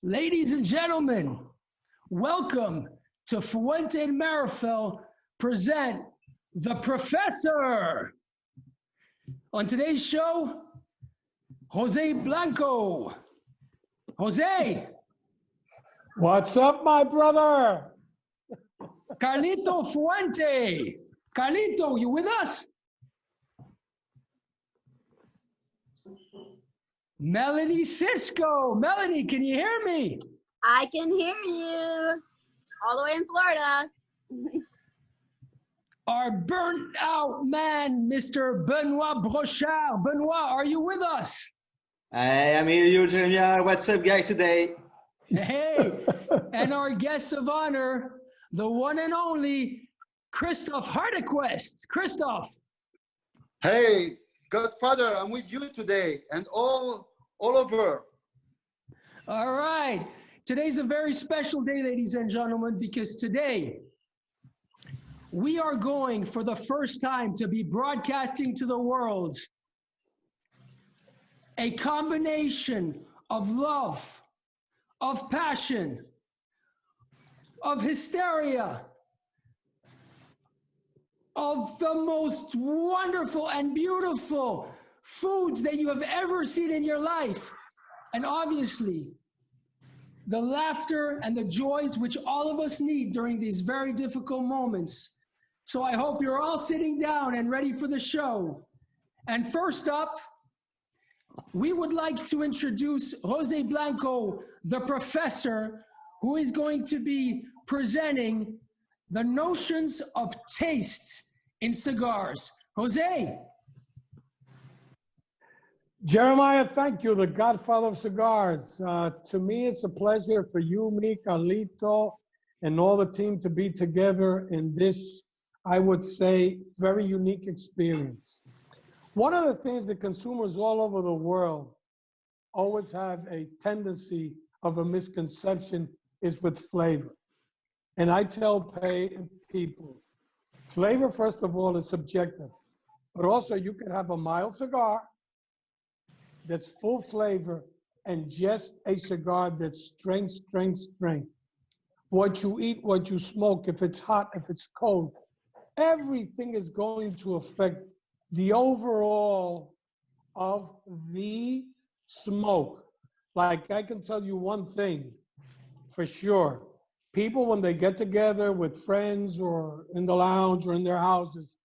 Ladies and gentlemen, welcome to Fuente and Meerapfel present theProfessor. On today's show, Jose Blanco. Jose. What's up, my brother? Carlito Fuente. Carlito, you with us? Melanie Cisco. Melanie, can you hear me? I can hear you. All the way in Florida. Our burnt out man, Mr. Benoit Brochard. Benoit, are you with us? I am here, you, Junior. What's up, guys, today? Hey, and our guest of honor, the one and only Christophe Hardequest. Christophe. Hey, Godfather, I'm with you today and all over. All right. Today's a very special day, ladies and gentlemen, because today we are going for the first time to be broadcasting to the world a combination of love, of passion, of hysteria, of the most wonderful and beautiful foods that you have ever seen in your life. And obviously, the laughter and the joys which all of us need during these very difficult moments. So I hope you're all sitting down and ready for the show. And first up, we would like to introduce Jose Blanco, the professor, who is going to be presenting the notions of taste in cigars. Jose. Jeremiah, thank you, the godfather of cigars. To me, it's a pleasure for you, me, Carlito, and all the team to be together in this, I would say, very unique experience. One of the things that consumers all over the world always have a tendency of a misconception is with flavor. And I tell people, flavor, first of all, is subjective. But also, you can have a mild cigar that's full flavor and just a cigar that's strength. What you eat, what you smoke, if it's hot, if it's cold, everything is going to affect the overall of the smoke. Like, I can tell you one thing for sure. People, when they get together with friends or in the lounge or in their houses,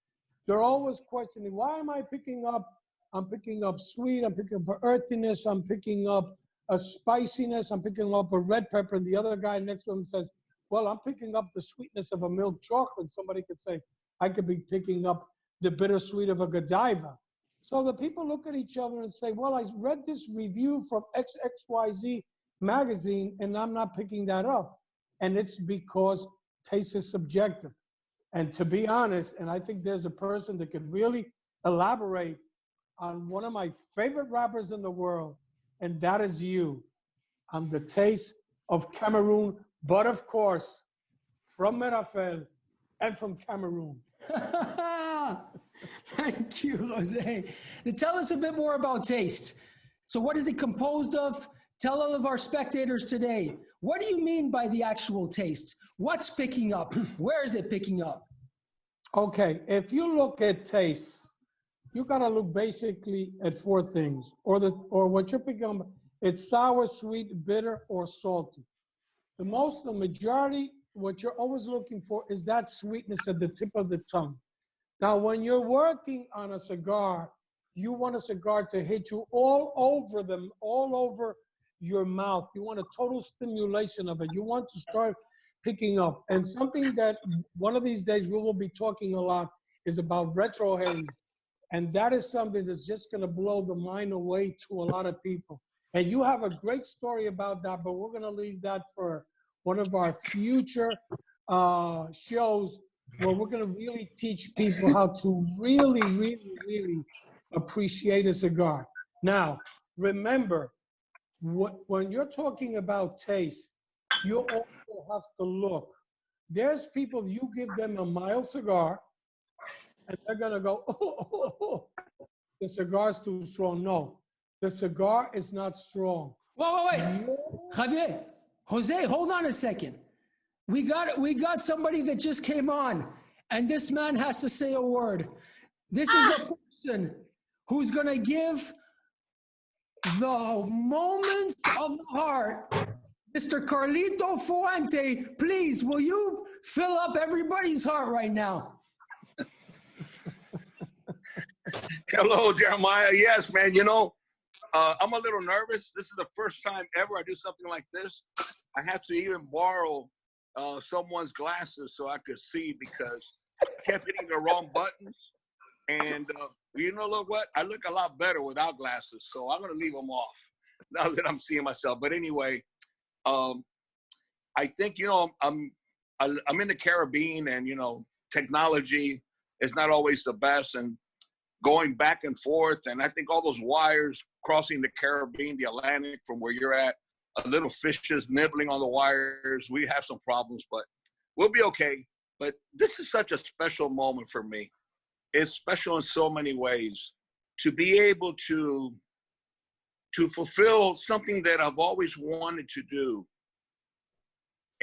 they're always questioning, why am I picking up? I'm picking up sweet, I'm picking up earthiness, I'm picking up a spiciness, I'm picking up a red pepper. And the other guy next to him says, well, I'm picking up the sweetness of a milk chocolate. Somebody could say, I could be picking up the bittersweet of a Godiva. So the people look at each other and say, well, I read this review from XXYZ magazine and I'm not picking that up. And it's because taste is subjective. And to be honest, and I think there's a person that could really elaborate on one of my favorite rappers in the world, and that is you, on the taste of Cameroon, but of course, from Meerapfel and from Cameroon. Thank you, Jose. Now tell us a bit more about taste. So what is it composed of? Tell all of our spectators today, what do you mean by the actual taste? What's picking up? Where is it picking up? Okay, if you look at taste, you gotta look basically at four things, or what you're picking up. It's sour, sweet, bitter, or salty. The majority, what you're always looking for is that sweetness at the tip of the tongue. Now, when you're working on a cigar, you want a cigar to hit you all over your mouth. You want a total stimulation of it. You want to start picking up. And something that one of these days we will be talking a lot is about retro haze. And that is something that's just going to blow the mind away to a lot of people. And you have a great story about that, but we're going to leave that for one of our future shows where we're going to really teach people how to really appreciate a cigar. Now, remember, when you're talking about taste, you also have to look. There's people, you give them a mild cigar, and they're gonna go, the cigar's too strong. No, the cigar is not strong. Wait. Javier, Jose, hold on a second. We got somebody that just came on, and this man has to say a word. This is the person who's going to give the moments of the heart. Mr. Carlito Fuente, please, will you fill up everybody's heart right now? Hello, Jeremiah. Yes, man. You know, I'm a little nervous. This is the first time ever I do something like this. I have to even borrow someone's glasses so I could see because I kept hitting the wrong buttons. And you know, look what? I look a lot better without glasses, so I'm going to leave them off now that I'm seeing myself. But anyway, I think, you know, I'm in the Caribbean, and, you know, technology is not always the best, and going back and forth. And I think all those wires crossing the Caribbean, the Atlantic from where you're at, little fishes nibbling on the wires. We have some problems, but we'll be okay. But this is such a special moment for me. It's special in so many ways to be able to fulfill something that I've always wanted to do,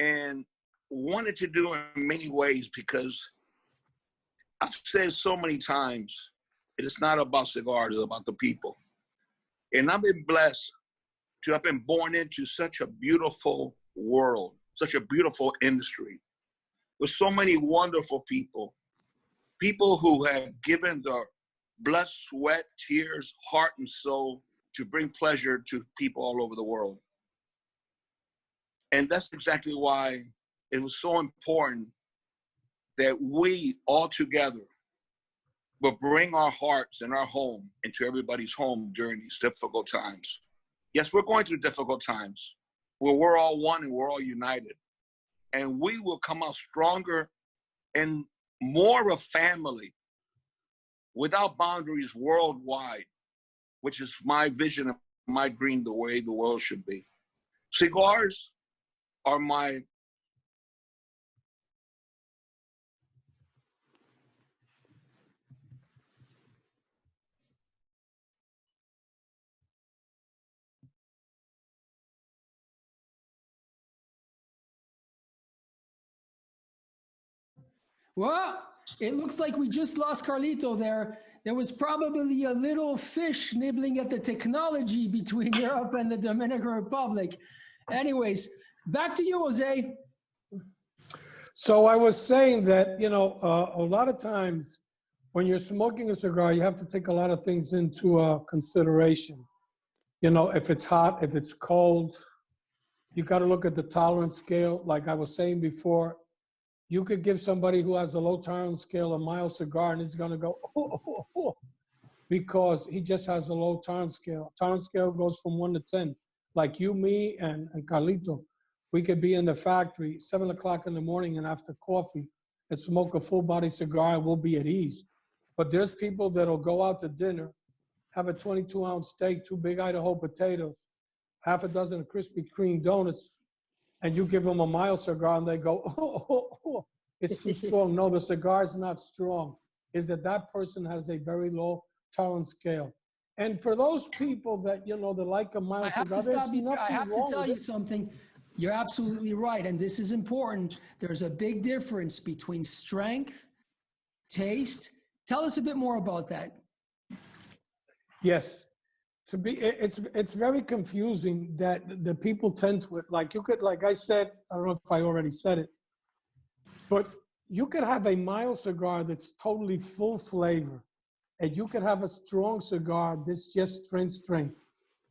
and wanted to do in many ways, because I've said so many times, it is not about cigars, it's about the people. And I've been blessed to have been born into such a beautiful world, such a beautiful industry, with so many wonderful people who have given their blood, sweat, tears, heart, and soul to bring pleasure to people all over the world. And that's exactly why it was so important that we all together will bring our hearts and our home into everybody's home during these difficult times. Yes, we're going through difficult times where we're all one and we're all united. And we will come out stronger and more of a family without boundaries worldwide, which is my vision and my dream, the way the world should be. Cigars are my Well, it looks like we just lost Carlito there. There was probably a little fish nibbling at the technology between Europe and the Dominican Republic. Anyways, back to you, Jose. So I was saying that, you know, a lot of times when you're smoking a cigar, you have to take a lot of things into consideration. You know, if it's hot, if it's cold, you got to look at the tolerance scale. Like I was saying before, you could give somebody who has a low tolerance scale a mild cigar, and he's going to go, because he just has a low tolerance scale. Tolerance scale goes from 1 to 10. Like you, me, and Carlito, we could be in the factory 7 o'clock in the morning and after coffee and smoke a full body cigar, and we'll be at ease. But there's people that'll go out to dinner, have a 22-ounce steak, 2 big Idaho potatoes, half a dozen of Krispy Kreme donuts, and you give them a mild cigar and they go, it's too strong. No, the cigar is not strong. Is that person has a very low tolerance scale. And for those people that, you know, that like a mild cigar, I have to tell you something. You're absolutely right. And this is important. There's a big difference between strength, taste. Tell us a bit more about that. Yes. It's very confusing that the people tend to, like you could, like I said, I don't know if I already said it, but you could have a mild cigar that's totally full flavor, and you could have a strong cigar that's just strength.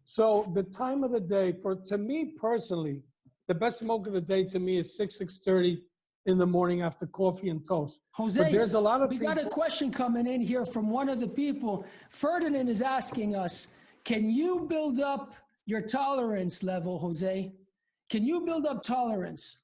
So the time of the day, to me personally, the best smoke of the day to me is 6:30 in the morning after coffee and toast. Jose, but there's a lot of we got a question coming in here from one of the people. Ferdinand is asking us, can you build up your tolerance level, Jose? Can you build up tolerance?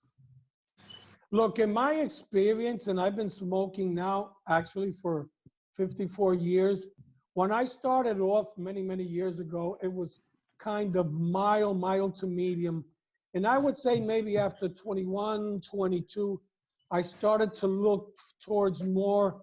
Look, in my experience, and I've been smoking now actually for 54 years. When I started off many, many years ago, it was kind of mild to medium. And I would say maybe after 21, 22, I started to look towards more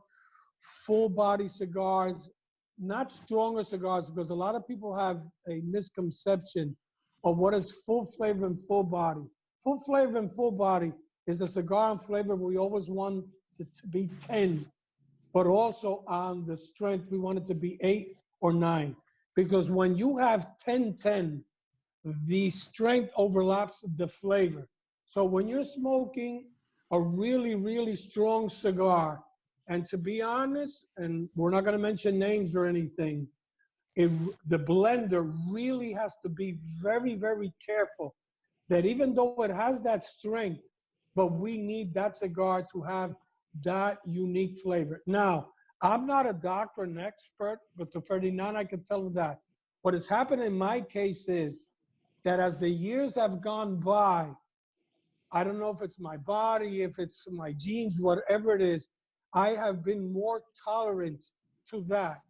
full body cigars, not stronger cigars, because a lot of people have a misconception or what is full flavor and full body. Full flavor and full body is a cigar and flavor we always want it to be 10, but also on the strength, we want it to be 8 or 9. Because when you have 10-10, the strength overlaps the flavor. So when you're smoking a really, really strong cigar, and to be honest, and we're not going to mention names or anything, the blender really has to be very, very careful that even though it has that strength, but we need that cigar to have that unique flavor. Now, I'm not a doctor and expert, but to Ferdinand, I can tell him that. What has happened in my case is that as the years have gone by, I don't know if it's my body, if it's my genes, whatever it is, I have been more tolerant to that.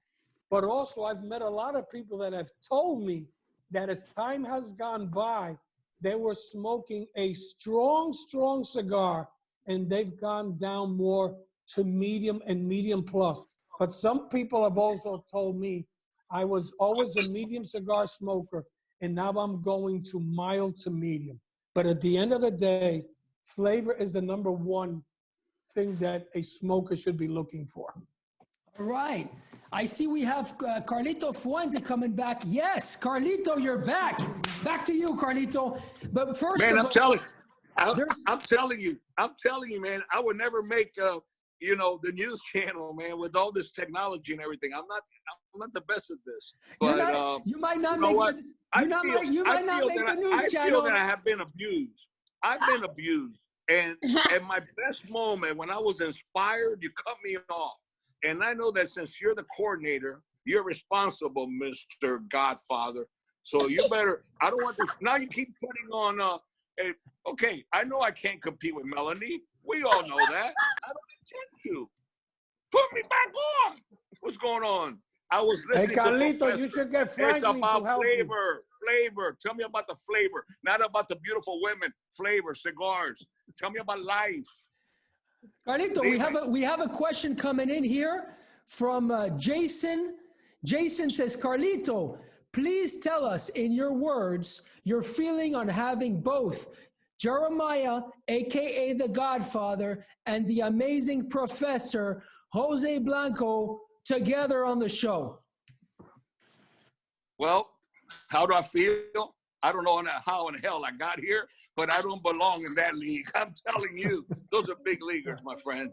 But also, I've met a lot of people that have told me that as time has gone by, they were smoking a strong, strong cigar, and they've gone down more to medium and medium plus. But some people have also told me I was always a medium cigar smoker, and now I'm going to mild to medium. But at the end of the day, flavor is the number one thing that a smoker should be looking for. All right. I see we have Carlito Fuente coming back. Yes, Carlito, you're back. Back to you, Carlito. But first man, of all, I'm telling you, man, I would never make you know, the news channel, man, with all this technology and everything. I'm not the best at this. But you might not you know make what? you might not make the news channel. I feel that I have been abused. I've been abused. And at my best moment, when I was inspired, you cut me off. And I know that since you're the coordinator, you're responsible, Mr. Godfather. So you better, I don't want to, now you keep putting on, okay, I know I can't compete with Melanie. We all know that. I don't intend to. Put me back on. What's going on? I was listening Hey, Carlito, you should get Franklin It's about to help flavor, flavor. Tell me about the flavor, not about the beautiful women. Flavor, cigars. Tell me about life. Carlito, we have a question coming in here from Jason. Jason says, Carlito, please tell us in your words your feeling on having both Jeremiah, aka the Godfather, and the amazing Professor Jose Blanco together on the show. Well, how do I feel? I don't know how in hell I got here, but I don't belong in that league. I'm telling you, those are big leaguers, my friend.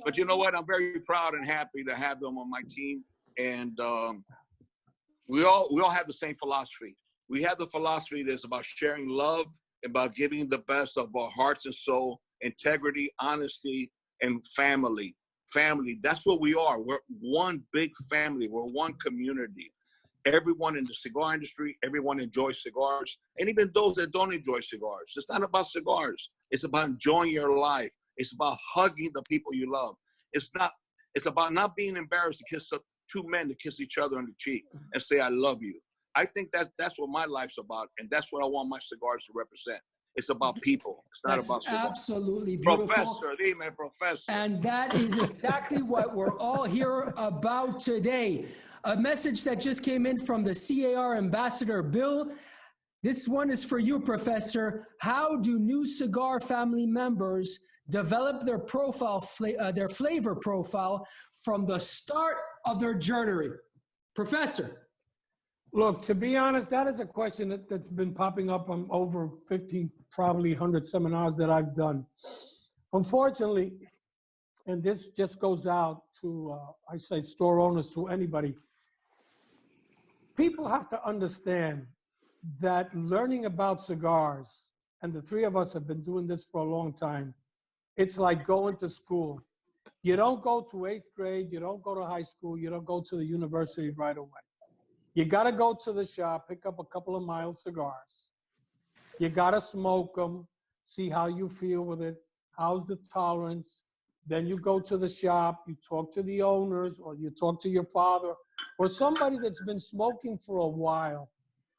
But you know what? I'm very proud and happy to have them on my team. And we all have the same philosophy. We have the philosophy that's about sharing love, about giving the best of our hearts and soul, integrity, honesty, and family. Family, that's what we are. We're one big family. We're one community. Everyone in the cigar industry, everyone enjoys cigars, and even those that don't enjoy cigars. It's not about cigars. It's about enjoying your life. It's about hugging the people you love. It's about not being embarrassed to kiss two men to kiss each other on the cheek and say, I love you. I think that's what my life's about, and that's what I want my cigars to represent. It's about people. It's not about cigars. Absolutely beautiful. Professor. And that is exactly what we're all here about today. A message that just came in from the CAR ambassador, Bill. This one is for you, Professor. How do new cigar family members develop their profile, their flavor profile from the start of their journey? Professor. Look, to be honest, that is a question that's been popping up on over 15, probably 100 seminars that I've done. Unfortunately, and this just goes out to, I say store owners, to anybody, people have to understand that learning about cigars, and the three of us have been doing this for a long time, it's like going to school. You don't go to 8th grade, you don't go to high school, you don't go to the university right away. You got to go to the shop, pick up a couple of mild cigars. You got to smoke them, see how you feel with it, how's the tolerance. Then you go to the shop, you talk to the owners, or you talk to your father, or somebody that's been smoking for a while.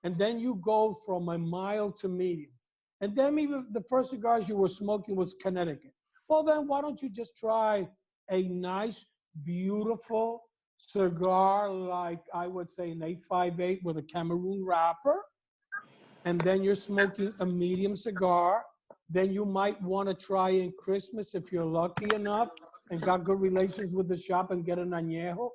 And then you go from a mild to medium. And then even the first cigars you were smoking was Connecticut. Well, then why don't you just try a nice, beautiful cigar, like I would say an 858 with a Cameroon wrapper, and then you're smoking a medium cigar. Then you might want to try in Christmas if you're lucky enough and got good relations with the shop and get an añejo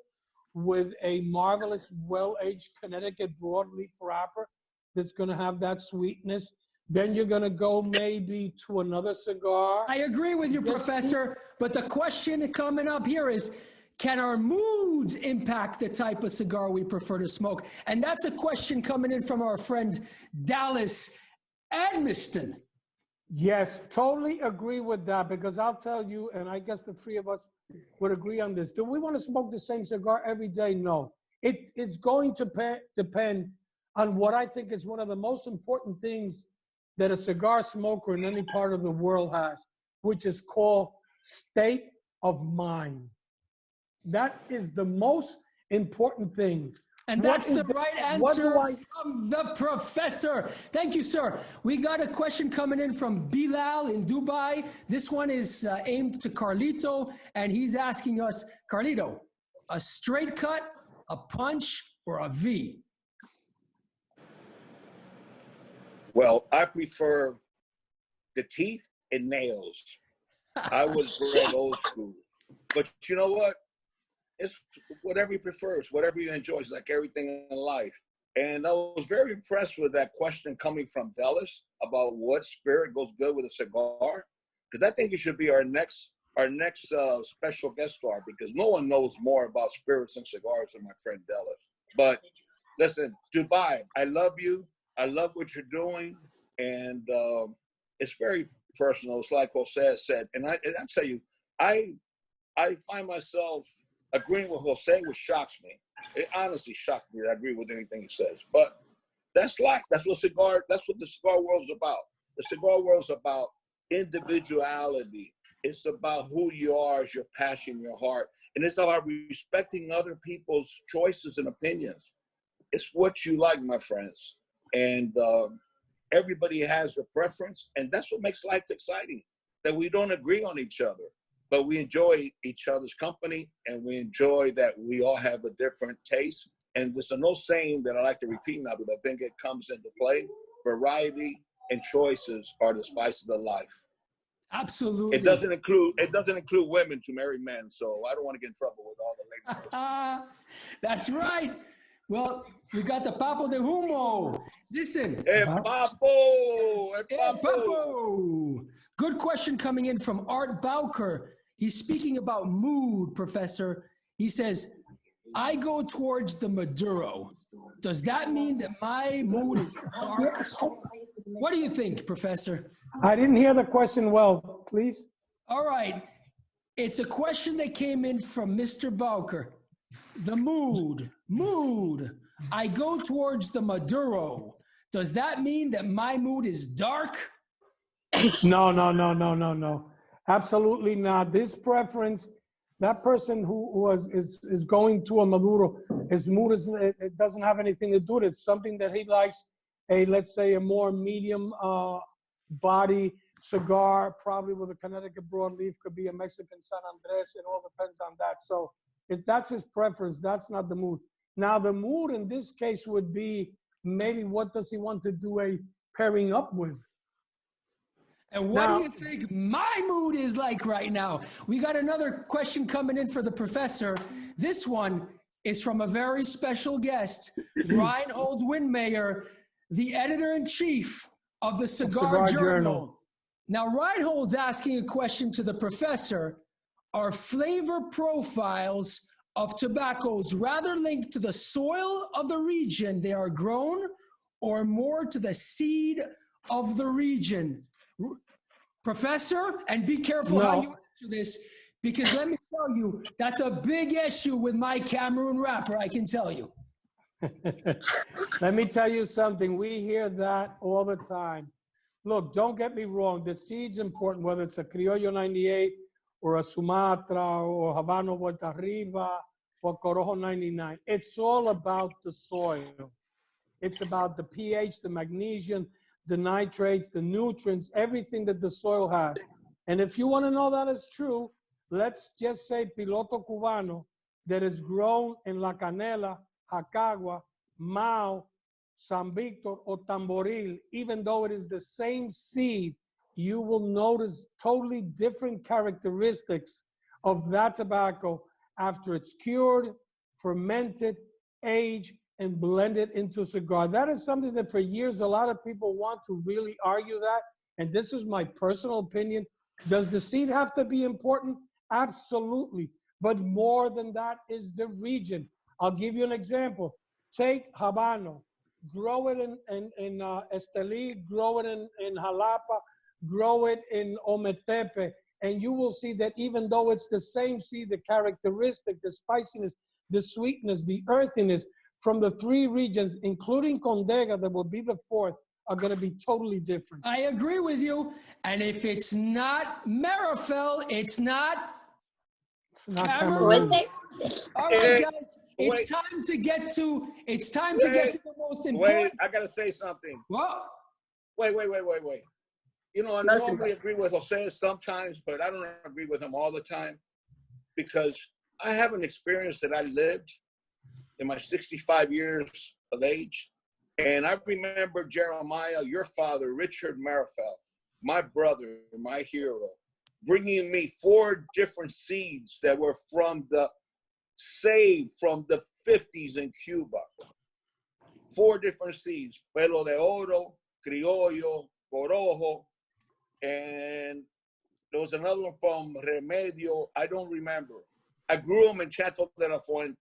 with a marvelous, well-aged Connecticut broadleaf wrapper that's going to have that sweetness. Then you're going to go maybe to another cigar. I agree with you, Professor, but the question coming up here is, can our moods impact the type of cigar we prefer to smoke? And that's a question coming in from our friend Dallas Edmiston. Yes, totally agree with that, because I'll tell you, and I guess the three of us would agree on this. Do we want to smoke the same cigar every day? No. It's going to depend on what I think is one of the most important things that a cigar smoker in any part of the world has, which is called state of mind. That is the most important thing. And that's the right answer from the professor. Thank you, sir. We got a question coming in from Bilal in Dubai. This one is aimed to Carlito, and he's asking us, Carlito, a straight cut, a punch, or a V? Well, I prefer the teeth and nails. I was very old school. But you know what? It's whatever you prefer, it's whatever you enjoy. It's like everything in life. And I was very impressed with that question coming from Dallas about what spirit goes good with a cigar. Because I think it should be our next special guest star, because no one knows more about spirits and cigars than my friend Dallas. But listen, Dubai, I love you. I love what you're doing. And it's very personal. It's like Jose said. And I tell you, I find myself agreeing with Jose, which shocks me. It honestly shocks me that I agree with anything he says. But that's life. That's what the cigar world's about. The cigar world's about individuality. It's about who you are, it's your passion, your heart. And it's about respecting other people's choices and opinions. It's what you like, my friends. And everybody has a preference. And that's what makes life exciting, that we don't agree on each other. But we enjoy each other's company, and we enjoy that we all have a different taste. And there's an old saying that I like to repeat now, because I think it comes into play. Variety and choices are the spice of the life. Absolutely. It doesn't include women to marry men, so I don't want to get in trouble with all the ladies. That's right. Well, we got the Papo de Humo. Listen. Hey, Papo! Hey, Papo! Papo! Good question coming in from Art Bowker. He's speaking about mood, Professor. He says, I go towards the Maduro. Does that mean that my mood is dark? What do you think, Professor? I didn't hear the question well, please. All right. It's a question that came in from Mr. Bowker. The mood. I go towards the Maduro. Does that mean that my mood is dark? No. Absolutely not. This preference, that person who is going to a Maduro, his mood it doesn't have anything to do with it. It's something that he likes, let's say a more medium body cigar, probably with a Connecticut broadleaf, could be a Mexican San Andres. It all depends on that. So if that's his preference, that's not the mood. Now the mood in this case would be maybe what does he want to do a pairing up with? And what do you think my mood is like right now? We got another question coming in for the professor. This one is from a very special guest, Reinhold Windmeyer, the editor-in-chief of the Cigar Journal. Now, Reinhold's asking a question to the professor. Are flavor profiles of tobaccos rather linked to the soil of the region they are grown, or more to the seed of the region? Professor, and be careful how you answer this, because let me tell you, that's a big issue with my Cameroon wrapper, I can tell you. Let me tell you something. We hear that all the time. Look, don't get me wrong. The seed's important, whether it's a Criollo 98 or a Sumatra or Habano Vuelta Arriba or Corojo 99. It's all about the soil. It's about the pH, the magnesium, the nitrates, the nutrients, everything that the soil has. And if you want to know that is true, let's just say Piloto Cubano that is grown in La Canela, Jacagua, Mao, San Victor, or Tamboril, even though it is the same seed, you will notice totally different characteristics of that tobacco after it's cured, fermented, aged, and blended into a cigar. That is something that for years a lot of people want to really argue that, and this is my personal opinion. Does the seed have to be important? Absolutely. But more than that is the region. I'll give you an example. Take Habano, grow it in Esteli, grow it in Jalapa, grow it in Ometepe, and you will see that even though it's the same seed, the characteristic, the spiciness, the sweetness, the earthiness from the three regions, including Condega, that will be the fourth, are going to be totally different. I agree with you. And if it's not Meerapfel, it's not Cameroon. All right, guys, it's time to get to the most important. Wait, I gotta say something. What? Wait. You know, I normally agree with Jose sometimes, but I don't agree with him all the time because I have an experience that I lived in my 65 years of age. And I remember Jeremiah, your father, Richard Meerapfel, my brother, my hero, bringing me 4 different seeds that were from the 50s in Cuba. 4 different seeds, Pelo de Oro, Criollo, Corojo, and there was another one from Remedio. I don't remember. I grew them in Chateau de la Fuente.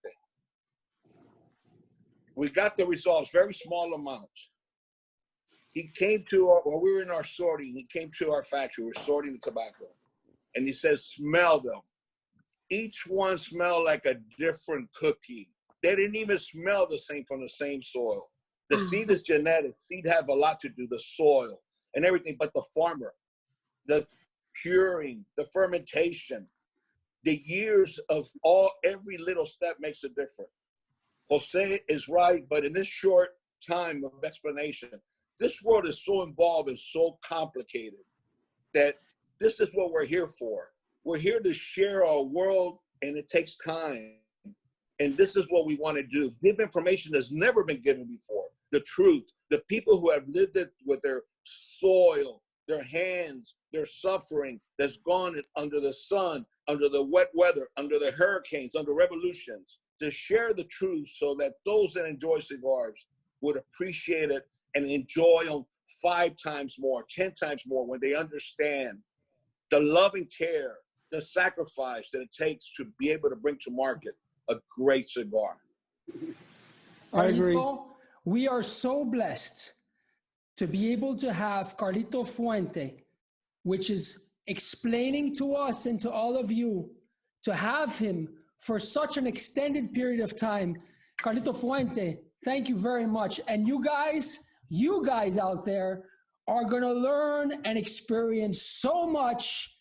We got the results, very small amounts. He came to while we were in our sorting, he came to our factory. We were sorting the tobacco. And he says, smell them. Each one smelled like a different cookie. They didn't even smell the same from the same soil. The seed is genetic. Seed have a lot to do, the soil and everything, but the farmer, the curing, the fermentation, the years of every little step makes a difference. Jose is right, but in this short time of explanation, this world is so involved and so complicated that this is what we're here for. We're here to share our world, and it takes time. And this is what we want to do. Give information that's never been given before. The truth. The people who have lived it with their soil, their hands, their suffering that's gone under the sun, under the wet weather, under the hurricanes, under revolutions, to share the truth so that those that enjoy cigars would appreciate it and enjoy them 5 times more, 10 times more when they understand the love and care, the sacrifice that it takes to be able to bring to market a great cigar. I agree. Carlito, we are so blessed to be able to have Carlito Fuente, which is explaining to us and to all of you, to have him for such an extended period of time. Carlito Fuente, thank you very much. And you guys out there are going to learn and experience so much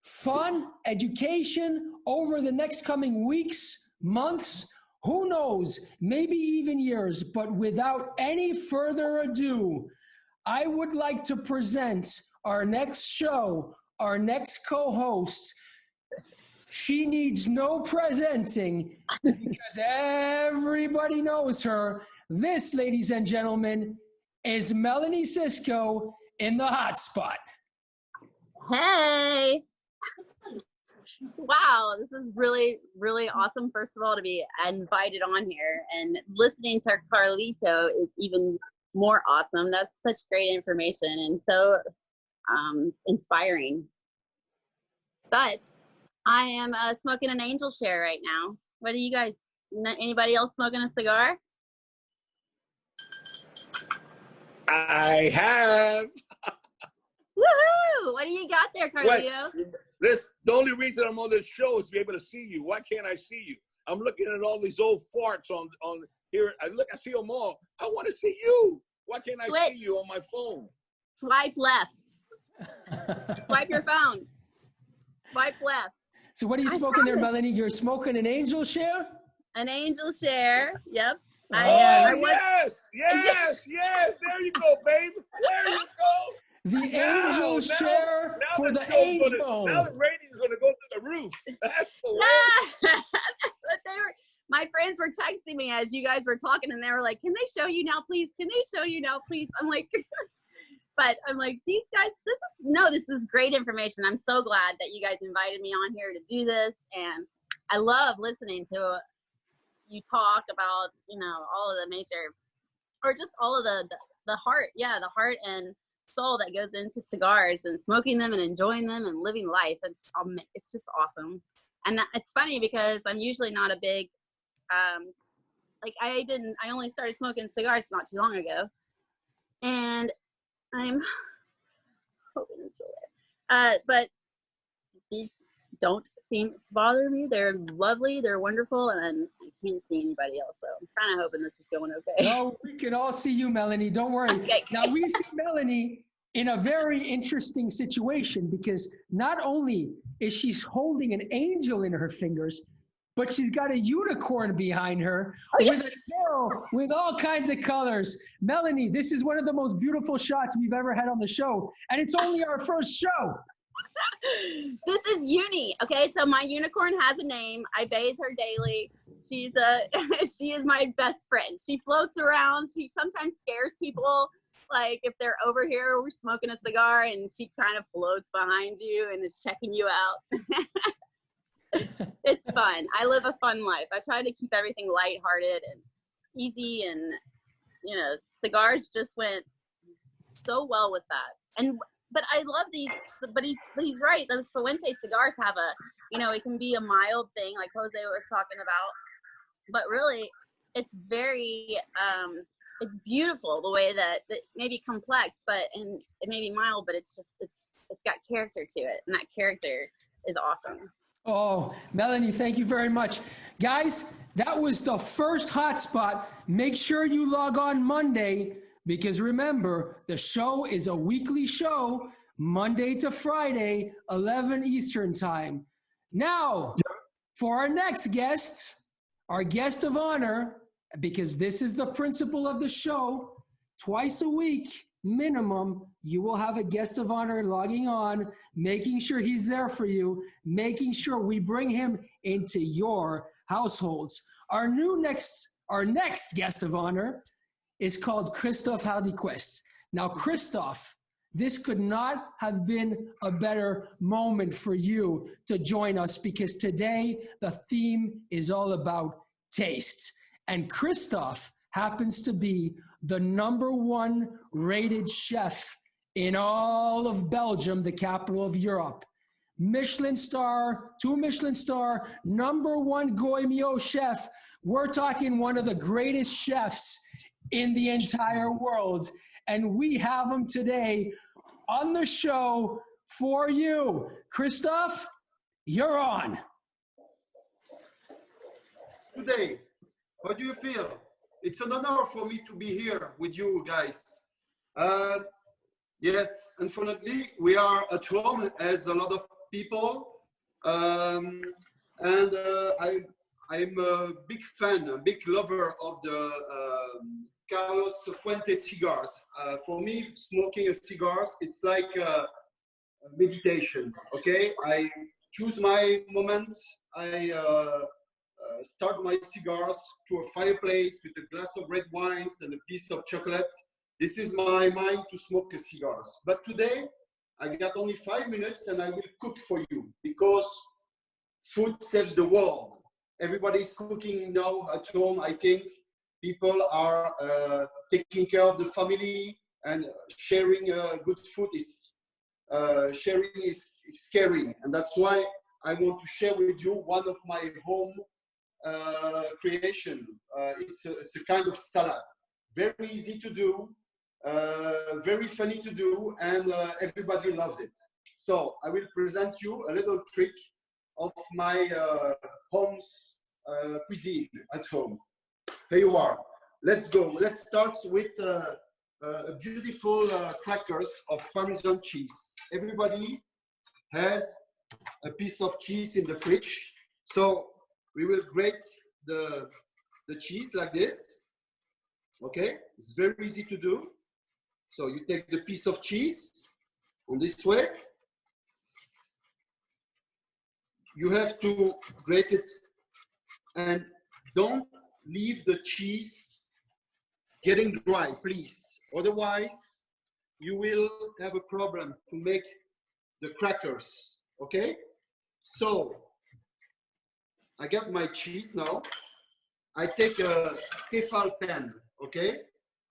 fun, education over the next coming weeks, months, who knows, maybe even years. But without any further ado, I would like to present our next show, our next co-host. She needs no presenting because everybody knows her. This, ladies and gentlemen, is Melanie Cisco in the hot spot. Hey. Wow, this is really, really awesome, first of all, to be invited on here. And listening to Carlito is even more awesome. That's such great information and so inspiring. But I am smoking an Angel Share right now. What do you guys, anybody else smoking a cigar? I have. Woohoo! What do you got there, Carlito? The only reason I'm on this show is to be able to see you. Why can't I see you? I'm looking at all these old farts on here. I see them all. I want to see you. Why can't I see you on my phone? Swipe left. Swipe your phone. Swipe left. So what are you smoking there, Melanie? You're smoking an Angel Share? An Angel Share. Yep. Yes. There you go, babe. There you go. The Angel Share for the Angel. Now the ratings going to go to the roof. That's the way. That's what they were. my friends were texting me as you guys were talking, and they were like, "Can they show you now, please? Can they show you now, please?" I'm like, but I'm like, these guys, this is great information. I'm so glad that you guys invited me on here to do this, and I love listening to you talk about, all of the major, or just all of the heart, the heart and soul that goes into cigars and smoking them and enjoying them and living life. It's just awesome. And it's funny because I'm usually not a big, I only started smoking cigars not too long ago, and I'm hoping it's still there. But these don't seem to bother me. They're lovely, they're wonderful, and I can't see anybody else, so I'm kind of hoping this is going okay. No, we can all see you, Melanie. Don't worry. Okay. Now, we see Melanie in a very interesting situation because not only is she holding an angel in her fingers, but she's got a unicorn behind her with a tail with all kinds of colors. Melanie, this is one of the most beautiful shots we've ever had on the show, and it's only our first show. This is Uni. Okay, so my unicorn has a name. I bathe her daily. She is my best friend. She floats around. She sometimes scares people. Like if they're over here, we're smoking a cigar, and she kind of floats behind you and is checking you out. It's fun. I live a fun life. I try to keep everything lighthearted and easy, and cigars just went so well with that. But I love these. But he's right. Those Fuente cigars have it can be a mild thing, like Jose was talking about. But really, it's very, it's beautiful the way that maybe complex, and it may be mild, but it's got character to it, and that character is awesome. Oh, Melanie, thank you very much. Guys, that was the first hotspot. Make sure you log on Monday, because remember, the show is a weekly show, Monday to Friday, 11 Eastern time. Now, for our next guest, our guest of honor, because this is the principle of the show, twice a week, minimum, you will have a guest of honor logging on, making sure he's there for you, making sure we bring him into your households. Our next guest of honor is called Christophe Haldiquest. Now, Christophe, this could not have been a better moment for you to join us, because today the theme is all about taste. And Christophe happens to be the #1 rated chef in all of Belgium, the capital of Europe. Michelin star, 2 Michelin star, #1 Gourmet chef. We're talking one of the greatest chefs in the entire world. And we have him today on the show for you. Christophe, you're on. Today, how do you feel? It's an honor for me to be here with you guys. Yes, unfortunately, we are at home as a lot of people. I'm a big fan, a big lover of the Carlito Fuente cigars. For me, smoking of cigars, it's like a meditation, okay? I choose my moments. I start my cigars to a fireplace with a glass of red wines and a piece of chocolate. This is my mind to smoke cigars. But today, I got only 5 minutes and I will cook for you, because food saves the world. Everybody's cooking now at home, I think. People are taking care of the family, and sharing good food is caring. And that's why I want to share with you one of my home creation. It's a kind of salad, very easy to do, very funny to do, and everybody loves it. So I will present you a little trick of my home's cuisine at home. Here you are. Let's go. Let's start with a beautiful crackers of Parmesan cheese. Everybody has a piece of cheese in the fridge. So we will grate the cheese like this. Okay, it's very easy to do. So you take the piece of cheese on this way. You have to grate it and don't leave the cheese getting dry, please. Otherwise, you will have a problem to make the crackers, okay? So, I got my cheese now. I take a Tefal pan, okay?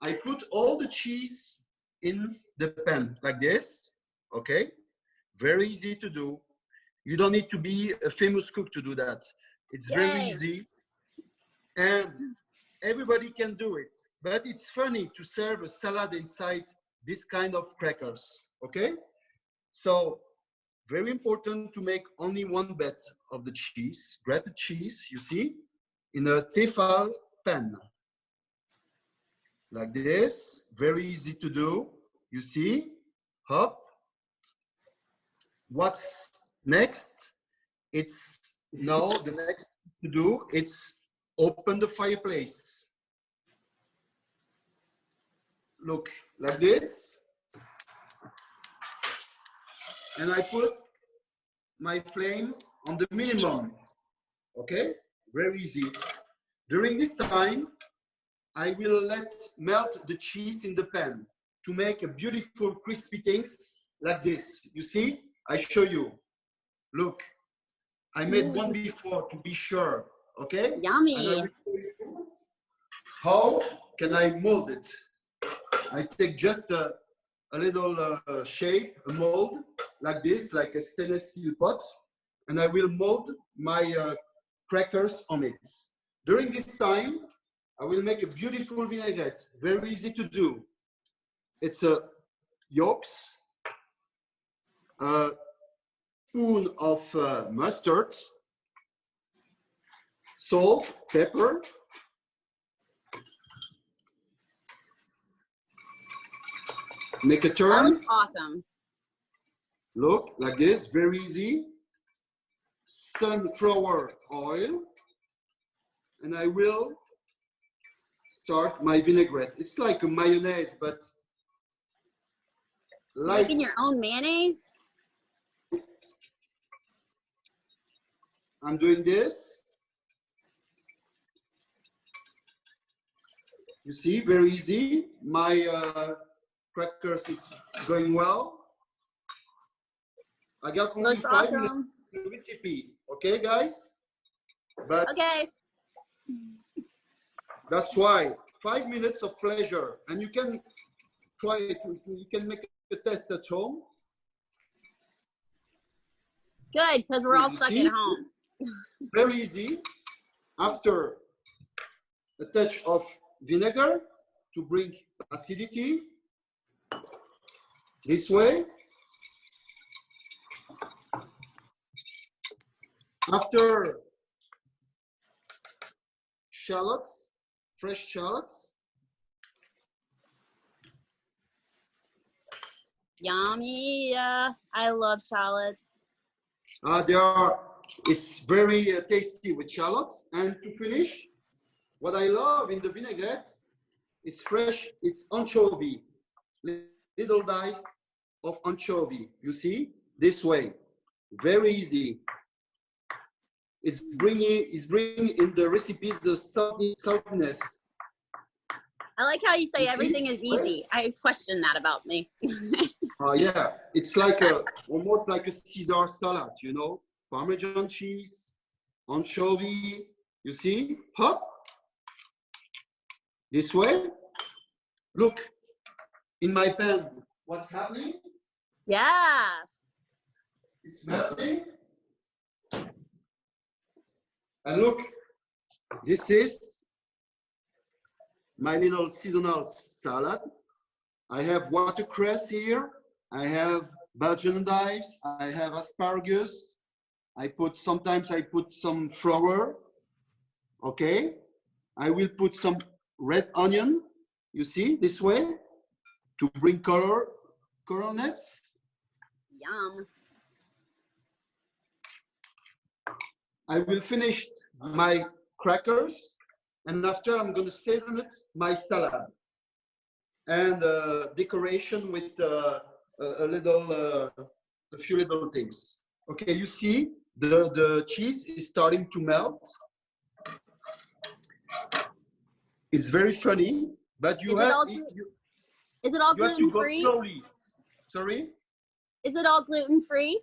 I put all the cheese in the pan like this, okay? Very easy to do. You don't need to be a famous cook to do that. It's very easy. And everybody can do it. But it's funny to serve a salad inside this kind of crackers, okay? So, very important to make only one bit of the cheese, grated cheese, you see, in a Tefal pan. Like this, very easy to do, you see, hop. What's next? It's now the next to do, it's open the fireplace. Look, like this. And I put my flame on the minimum, okay? Very easy. During this time, I will let melt the cheese in the pan to make a beautiful crispy things like this. You see? I show you. Look, I made one before to be sure, okay? Yummy. And I will show you how can I mold it. I take just a little shape, a mold, like this, like a stainless steel pot, and I will mold my crackers on it. During this time, I will make a beautiful vinaigrette, very easy to do. It's a yolks, a spoon of mustard, salt, pepper, make a turn. That looks awesome. Look, like this, very easy. Sunflower oil. And I will start my vinaigrette. It's like a mayonnaise, but like making your own mayonnaise? I'm doing this. You see, very easy. My crackers is going well. I got only Looks 5 awesome. minutes to the recipe. Okay, guys? But Okay. that's why 5 minutes of pleasure, and you can try it. You can make a test at home. Good, because we're all You stuck see? at home. Very easy. After a touch of vinegar to bring acidity. This way. After shallots, fresh shallots. Yummy. I love shallots. It's very tasty with shallots. And to finish, what I love in the vinaigrette is fresh, it's anchovy. Little dice of anchovy, you see, this way. Very easy. It's bringing in the recipes the saltiness. I like how you say You see? everything is easy. I question that about me. Yeah, it's like almost like a Caesar salad, you know, Parmesan cheese, anchovy, you see, hop, this way. Look, in my pan, what's happening? Yeah. It's melting. And look, this is my little seasonal salad. I have watercress here. I have Belgian dives. I have asparagus. Sometimes I put some flour. Okay. I will put some red onion, you see, this way, to bring colorness. Yum. I will finish my crackers, and after I'm going to season it my salad and decoration with a few little things. Okay, you see the cheese is starting to melt. It's very funny, but you Is it have all you, Is it all you have to gluten go free? slowly. Sorry? Is it all gluten free?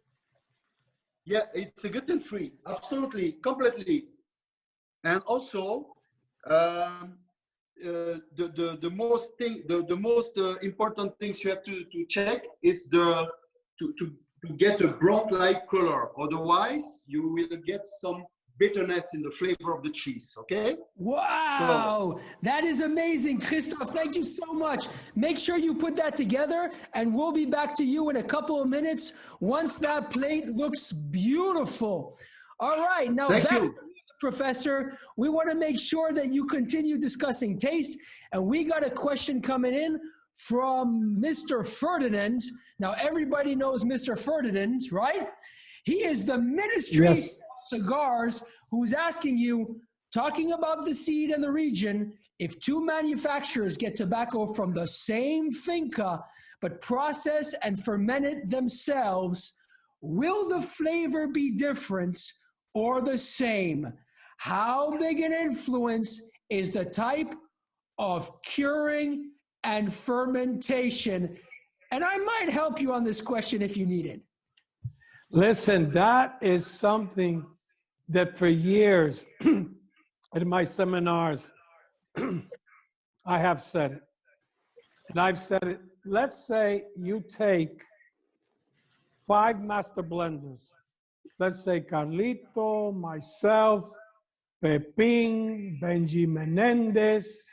Yeah, it's a gluten free, absolutely, completely. And also, the most important things you have to check is to get a brown-like color. Otherwise, you will get some bitterness in the flavor of the cheese. Okay? Wow, that is amazing, Christophe. Thank you so much. Make sure you put that together, and we'll be back to you in a couple of minutes once that plate looks beautiful. All right, now Thank back you. to you, Professor. We want to make sure that you continue discussing taste, and we got a question coming in from Mr. Ferdinand. Now, everybody knows Mr. Ferdinand, right? He is the Ministry Yes. of Cigars, who's asking you, talking about the seed and the region, if two manufacturers get tobacco from the same finca but process and ferment it themselves, will the flavor be different or the same? How big an influence is the type of curing and fermentation? And I might help you on this question if you need it. Listen, that is something that for years in my seminars, I have said it. And I've said it. Let's say you take 5 master blenders. Let's say Carlito, myself, Pepin, Benji Menendez,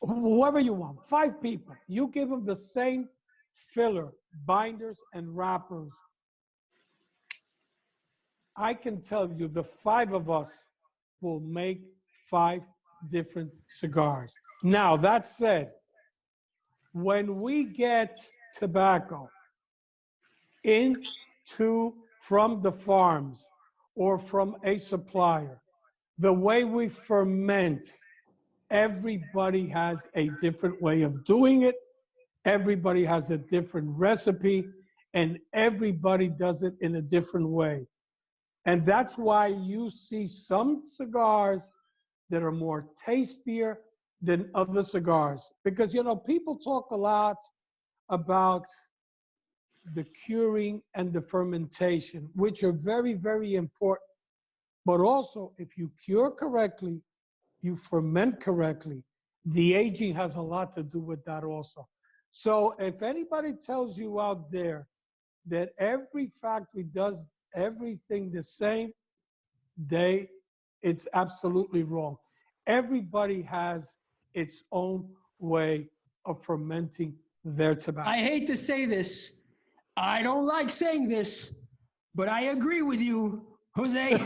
whoever you want, 5 people. You give them the same filler, binders, and wrappers. I can tell you the 5 of us will make 5 different cigars. Now, that said, when we get tobacco from the farms or from a supplier, the way we ferment, everybody has a different way of doing it. Everybody has a different recipe, and everybody does it in a different way. And that's why you see some cigars that are more tastier than other cigars. Because, you know, people talk a lot about the curing and the fermentation, which are very, very important. But also, if you cure correctly, you ferment correctly, the aging has a lot to do with that also. So if anybody tells you out there that every factory does everything the same, it's absolutely wrong. Everybody has its own way of fermenting their tobacco. I hate to say this. I don't like saying this, but I agree with you, Jose.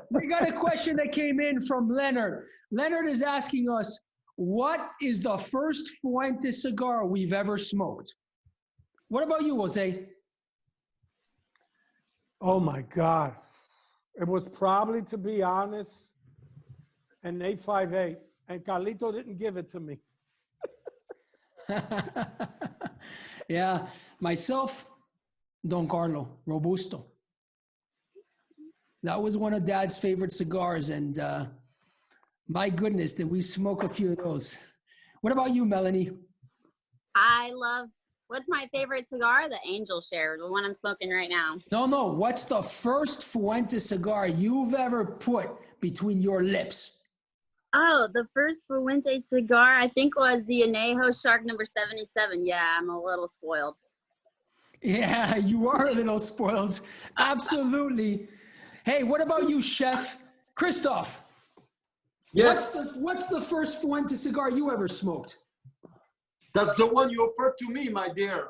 We got a question that came in from Leonard. Leonard is asking us, what is the first Fuente cigar we've ever smoked? What about you, Jose? Oh my God. It was probably, to be honest, an 858, and Carlito didn't give it to me. Yeah, myself, Don Carlo, Robusto. That was one of Dad's favorite cigars, and my goodness, did we smoke a few of those. What about you, Melanie? What's my favorite cigar? The Angel Share, the one I'm smoking right now. No, what's the first Fuente cigar you've ever put between your lips? Oh, the first Fuente cigar, I think, was the Anejo Shark number 77. Yeah, I'm a little spoiled. Yeah, you are a little spoiled. Absolutely. Hey, what about you, Chef Christophe? Yes. What's the first Fuente cigar you ever smoked? That's the one you offered to me, my dear.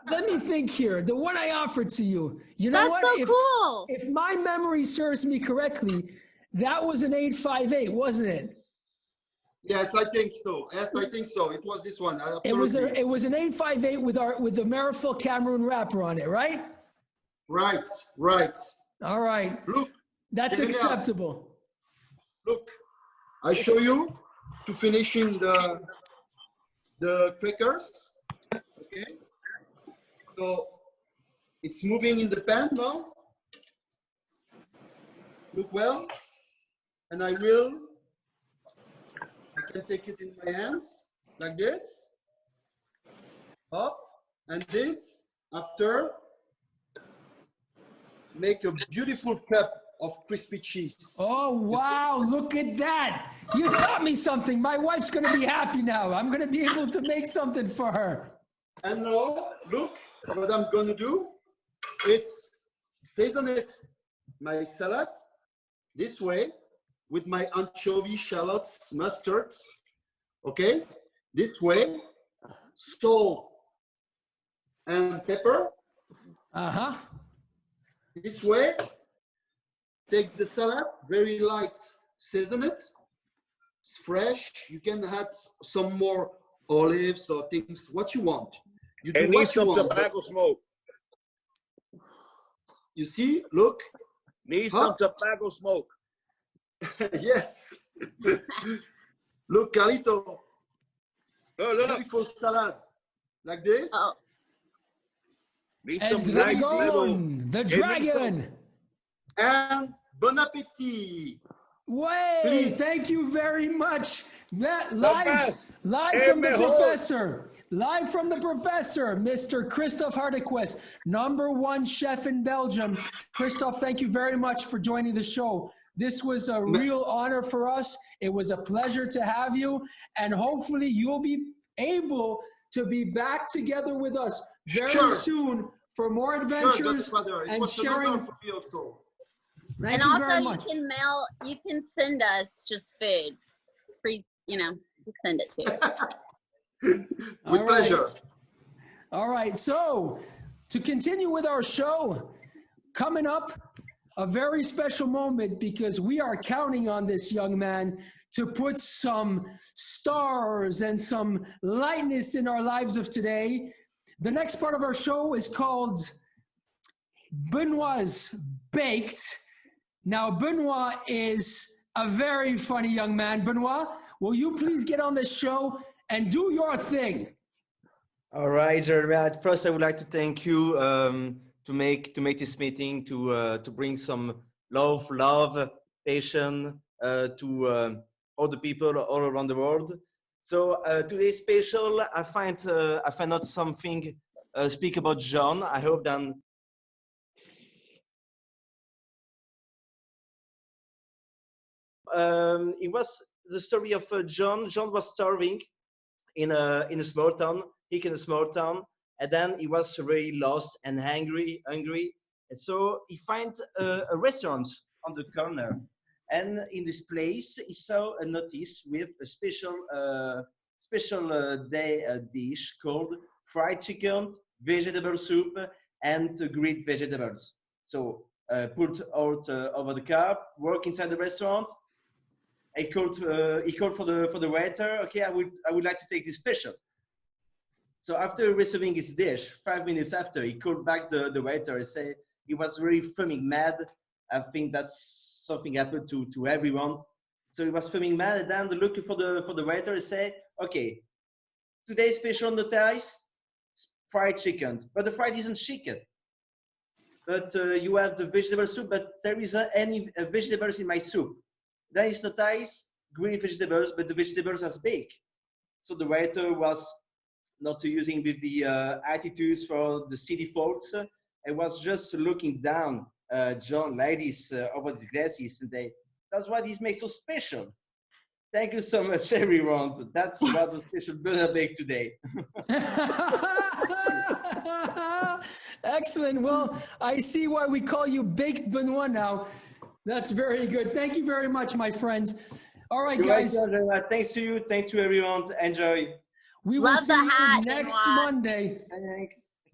Let me think here. The one I offered to you. You know what? That's so cool. If my memory serves me correctly, that was an 858, wasn't it? Yes, I think so. Yes, I think so. It was this one. It was Absolutely. it was an 858 with the Meerapfel Cameroon wrapper on it, right? Right. All right. Look. That's check it out. acceptable. Look, I show you to finishing the crackers. Okay. So it's moving in the pan now. Look well. and I can take it in my hands like this. Up, and this, after, make a beautiful cup of crispy cheese. Oh, wow, look at that. You taught me something. My wife's going to be happy now. I'm going to be able to make something for her. And now, look what I'm going to do. It's, season it, my salad, this way, with my anchovy, shallots, mustard, okay? This way, salt and pepper. Uh-huh. This way, take the salad, very light, season it. It's fresh. You can add some more olives or things, what you want. You do And need what you some want. tobacco smoke. You see, look. Need some tobacco smoke. Yes. Look, Carlito. Oh, look. Beautiful salad. Like this. Oh. Need And some nice little. Dragon, the dragon. And bon appetit. Way, Please. thank you very much. That best. live from the professor. Live from the professor, Mr. Christophe Hardequist, #1 chef in Belgium. Christophe, thank you very much for joining the show. This was a real honor for us. It was a pleasure to have you, and hopefully you'll be able to be back together with us very soon for more adventures and sharing. For me also. Thank And you also very much. you can send us just food. Free, send it to. With pleasure. All right, so to continue with our show, coming up, a very special moment because we are counting on this young man to put some stars and some lightness in our lives of today. The next part of our show is called Benoit's Baked. Now, Benoit is a very funny young man. Benoit, will you please get on this show and do your thing? All right, Jeremy. At first, I would like to thank you to make this meeting to bring some love, passion to all the people all around the world. So today's special, I find out something. Speak about John. I hope that. It was the story of John. John was starving in a small town, in a small town, and then he was really lost and hungry, and so he found a restaurant on the corner, and in this place he saw a notice with a special dish called fried chicken, vegetable soup, and grilled vegetables. So put out over the cup, work inside the restaurant. He called for the waiter. Okay, I would like to take this special. So after receiving his dish, 5 minutes after, he called back the waiter and said he was really fuming mad. I think that's something happened to everyone. So he was fuming mad, and then looking for the waiter and said, okay, today's special on the ties, fried chicken, but the fried isn't chicken. But you have the vegetable soup, but there isn't any vegetables in my soup. There is no ties, green vegetables, but the vegetables are baked. So the waiter was not using with the attitudes for the city folks. I was just looking down, John, ladies, over the glasses, and that's what this makes so special. Thank you so much, everyone. That's what the special burger bake today. Excellent. Well, I see why we call you Baked Benoit now. That's very good. Thank you very much, my friends. All right, guys. Thanks to you. Thanks to everyone. Enjoy. We will see you next Monday.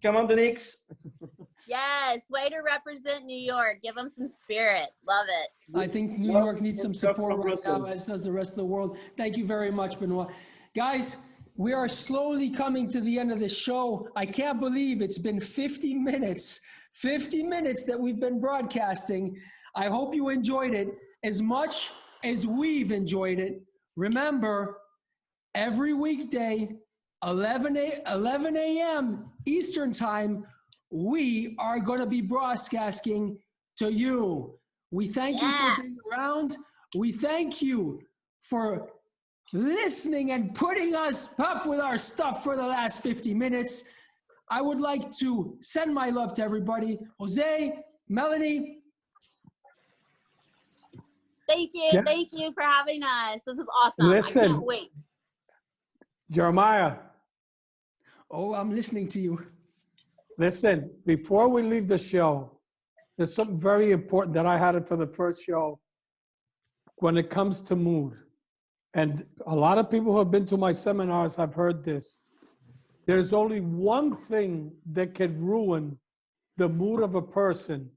Come on, the Knicks. Yes, way to represent New York. Give them some spirit. Love it. I think New York needs some support right now, as does the rest of the world. Thank you very much, Benoit. Guys, we are slowly coming to the end of this show. I can't believe it's been 50 minutes that we've been broadcasting. I hope you enjoyed it as much as we've enjoyed it. Remember, every weekday, 11 a.m. Eastern Time, we are going to be broadcasting to you. We thank you for being around. We thank you for listening and putting us up with our stuff for the last 50 minutes. I would like to send my love to everybody. Jose, Melanie. Thank you. Yeah. Thank you for having us. This is awesome. Listen. I can't wait. Jeremiah, Oh, I'm listening to you. listen, before we leave the show, there's something very important that I had it for the first show when it comes to mood. And a lot of people who have been to my seminars have heard this. There's only one thing that can ruin the mood of a person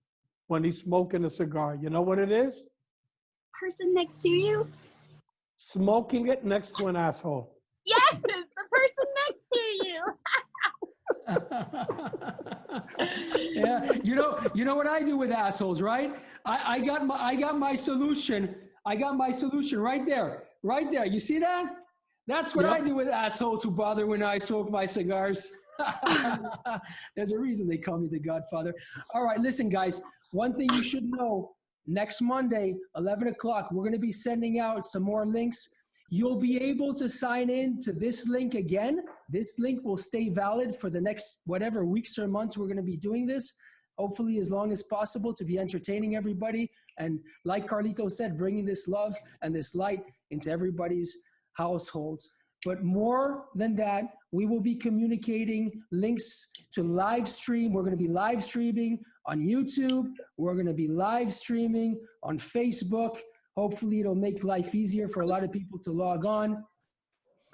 when he's smoking a cigar. You know what it is? Person next to you? Smoking it next to an asshole. Yes, the person next to you. Yeah, you know what I do with assholes, right? I got my solution. I got my solution right there. You see that? That's what I do with assholes who bother when I smoke my cigars. There's a reason they call me the Godfather. All right, listen, guys. One thing you should know: next Monday, 11 o'clock, we're going to be sending out some more links. You'll be able to sign in to this link again. This link will stay valid for the next whatever weeks or months we're going to be doing this. Hopefully as long as possible to be entertaining everybody. And like Carlito said, bringing this love and this light into everybody's households. But more than that, we will be communicating links to live stream. We're going to be live streaming on YouTube. We're going to be live streaming on Facebook. Hopefully it'll make life easier for a lot of people to log on.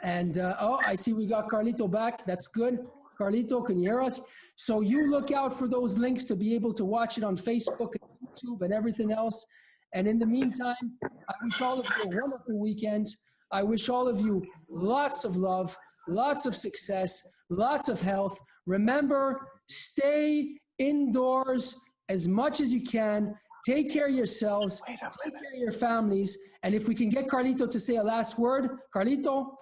And, oh, I see we got Carlito back. That's good. Carlito, can you hear us? So you look out for those links to be able to watch it on Facebook and YouTube and everything else. And in the meantime, I wish all of you a wonderful weekend. I wish all of you lots of love, lots of success, lots of health. Remember, stay indoors as much as you can. Take care of yourselves. Take care of your families. And if we can get Carlito to say a last word. Carlito?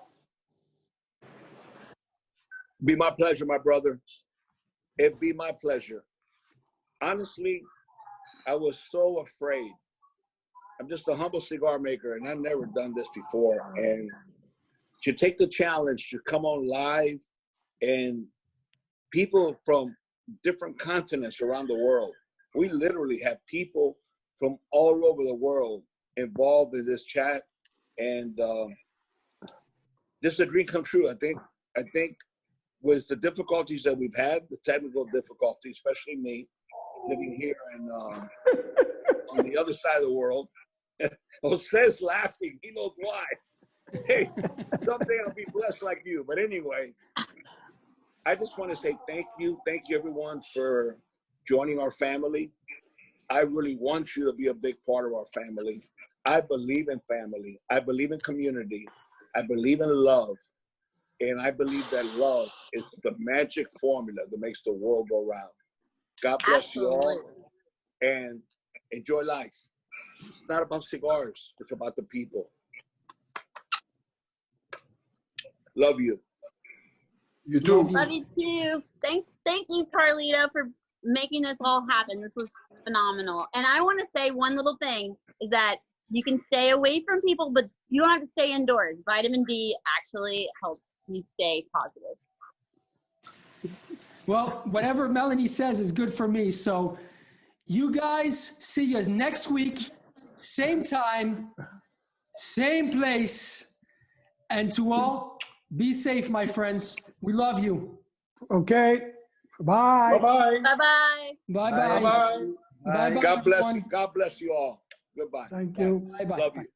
Be my pleasure, my brother. It'd be my pleasure. Honestly, I was so afraid. I'm just a humble cigar maker, and I've never done this before. And to take the challenge to come on live, and people from different continents around the world. We literally have people from all over the world involved in this chat, and this is a dream come true. I think with the difficulties that we've had, the technical difficulties, especially me living here and on the other side of the world. Jose's laughing. He knows why. Hey, someday I'll be blessed like you. But anyway, I just want to say thank you. Thank you, everyone, for joining our family. I really want you to be a big part of our family. I believe in family. I believe in community. I believe in love. And I believe that love is the magic formula that makes the world go round. God bless you all. And enjoy life. It's not about cigars. It's about the people. Love you. You too. Love you too. Thank you, Carlito, for making this all happen. This was phenomenal. And I want to say one little thing is that you can stay away from people, but you don't have to stay indoors. Vitamin D actually helps you stay positive. Well, whatever Melanie says is good for me. So you guys, see you next week, same time, same place. And to all, be safe, my friends. We love you. Okay. Bye. Bye-bye. Bye-bye. Bye-bye. Bye-bye. Bye-bye. God bless you. everyone. God bless you all. Goodbye. Thank you. Bye-bye. Love you.